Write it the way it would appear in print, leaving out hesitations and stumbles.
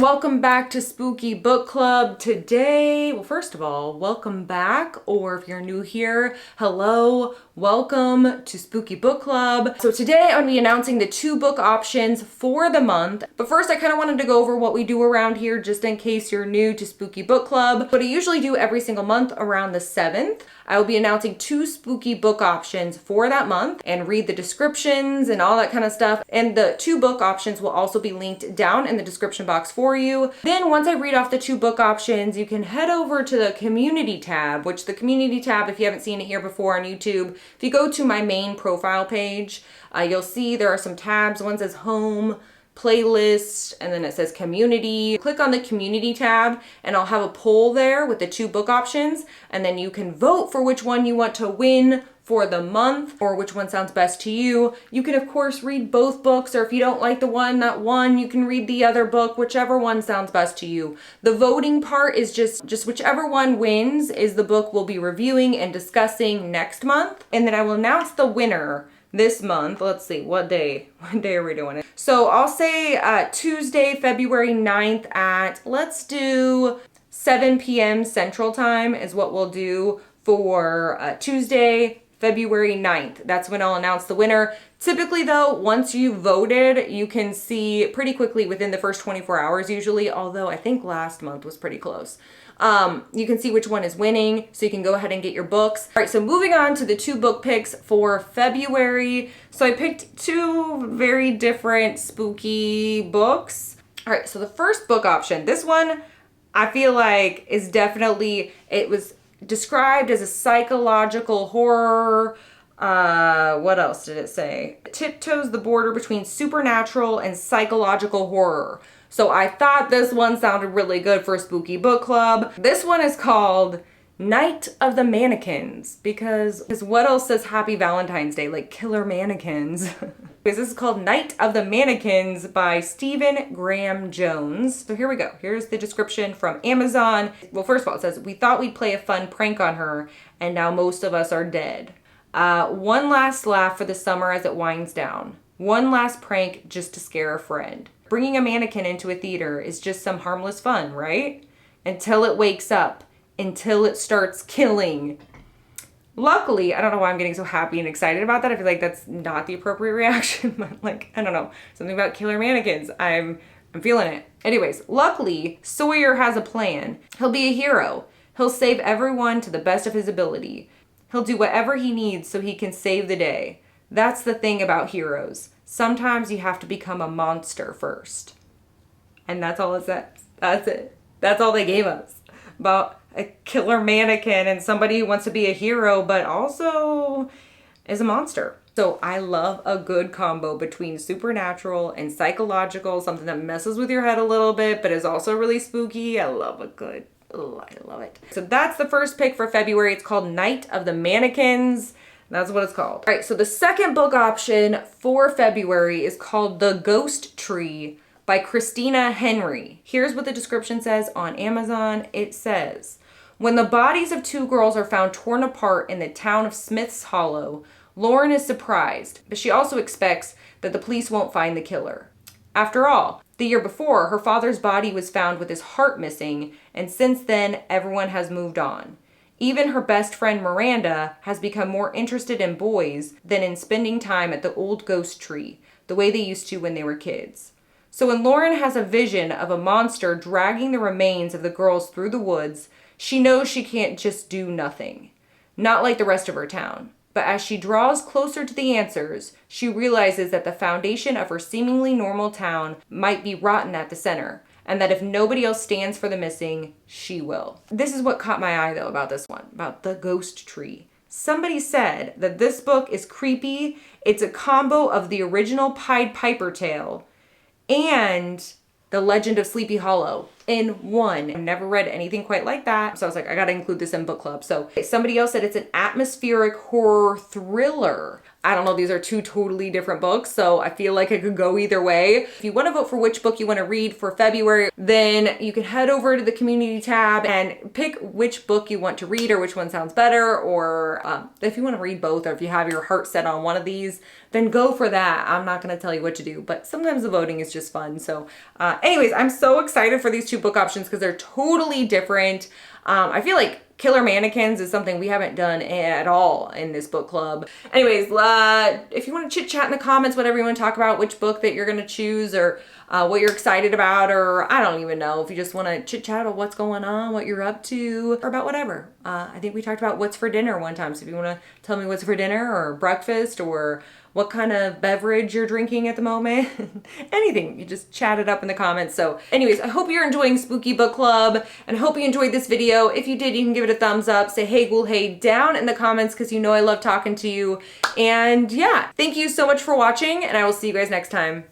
and welcome back to Spooky Book Club. Today, well, first of all, welcome back, or if you're new here, hello, welcome to Spooky Book Club. So today I'm going to be announcing the 2 book options for the month. But first, I kind of wanted to go over what we do around here just in case you're new to Spooky Book Club. What I usually do every single month around the 7th, I will be announcing 2 spooky book options for that month and read the descriptions and all that kind of stuff. And the 2 book options will also be linked down in the description box for you. Then once I read off the 2 book options, you can head over to the community tab, which the community tab, if you haven't seen it here before on YouTube, if you go to my main profile page, you'll see there are some tabs. One says home, playlist, and then it says community. Click on the community tab and I'll have a poll there with the 2 book options, and then you can vote for which one you want to win for the month or which one sounds best to you. You can of course read both books, or if you don't like the one that won, you can read the other book, whichever one sounds best to you. The voting part is just whichever one wins is the book we'll be reviewing and discussing next month, and then I will announce the winner this month. Let's see, what day are we doing it? So I'll say Tuesday, February 9th at, let's do 7 p.m. Central Time is what we'll do for Tuesday, February 9th. That's when I'll announce the winner. Typically though, once you voted, you can see pretty quickly within the first 24 hours usually, although I think last month was pretty close. You can see which one is winning, so you can go ahead and get your books. All right, so moving on to the 2 book picks for February. So I picked 2 very different spooky books. All right, so the first book option, this one I feel like is definitely, it was described as a psychological horror. What else did it say? It tiptoes the border between supernatural and psychological horror. So I thought this one sounded really good for a spooky book club. This one is called Night of the Mannequins, because what else says Happy Valentine's Day? Like killer mannequins. This is called Night of the Mannequins by Stephen Graham Jones. So here we go. Here's the description from Amazon. Well, first of all, it says, "We thought we'd play a fun prank on her, and now most of us are dead. One last laugh for the summer as it winds down. One last prank just to scare a friend. Bringing a mannequin into a theater is just some harmless fun, right? Until it wakes up. Until it starts killing." Luckily, I don't know why I'm getting so happy and excited about that. I feel like that's not the appropriate reaction, but like, I don't know, something about killer mannequins. I'm feeling it. Anyways, luckily, Sawyer has a plan. He'll be a hero. He'll save everyone to the best of his ability. He'll do whatever he needs so he can save the day. That's the thing about heroes. Sometimes you have to become a monster first. And that's all it says. That's it. That's all they gave us about a killer mannequin and somebody who wants to be a hero but also is a monster. So I love a good combo between supernatural and psychological, something that messes with your head a little bit but is also really spooky. I love a good, oh, I love it. So that's the first pick for February. It's called Night of the Mannequins. That's what it's called. All right, so the second book option for February is called The Ghost Tree by Christina Henry. Here's what the description says on Amazon. It says, "When the bodies of 2 girls are found torn apart in the town of Smith's Hollow, Lauren is surprised, but she also expects that the police won't find the killer. After all, the year before, her father's body was found with his heart missing, and since then, everyone has moved on. Even her best friend Miranda has become more interested in boys than in spending time at the old ghost tree, the way they used to when they were kids. So when Lauren has a vision of a monster dragging the remains of the girls through the woods, she knows she can't just do nothing. Not like the rest of her town. But as she draws closer to the answers, she realizes that the foundation of her seemingly normal town might be rotten at the center, and that if nobody else stands for the missing, she will." This is what caught my eye though about this one, about The Ghost Tree. Somebody said that this book is creepy. It's a combo of the original Pied Piper tale and The Legend of Sleepy Hollow in one. I've never read anything quite like that. So I was like, I gotta include this in book club. So somebody else said it's an atmospheric horror thriller. I don't know, these are two totally different books, so I feel like it could go either way. If you want to vote for which book you want to read for February, then you can head over to the community tab and pick which book you want to read or which one sounds better, or if you want to read both, or if you have your heart set on one of these, then go for that. I'm not going to tell you what to do, but sometimes the voting is just fun. So anyways, I'm so excited for these two book options because they're totally different. I feel like Killer Mannequins is something we haven't done at all in this book club. Anyways, if you want to chit chat in the comments, whatever you want to talk about, which book that you're going to choose, or what you're excited about, or I don't even know, if you just want to chit chat about what's going on, what you're up to, or about whatever. I think we talked about what's for dinner one time. So if you want to tell me what's for dinner or breakfast, or what kind of beverage you're drinking at the moment, anything, you just chat it up in the comments. So anyways, I hope you're enjoying Spooky Book Club, and I hope you enjoyed this video. If you did, you can give it a thumbs up, say hey ghoul hey down in the comments, because you know I love talking to you. And yeah, thank you so much for watching, and I will see you guys next time.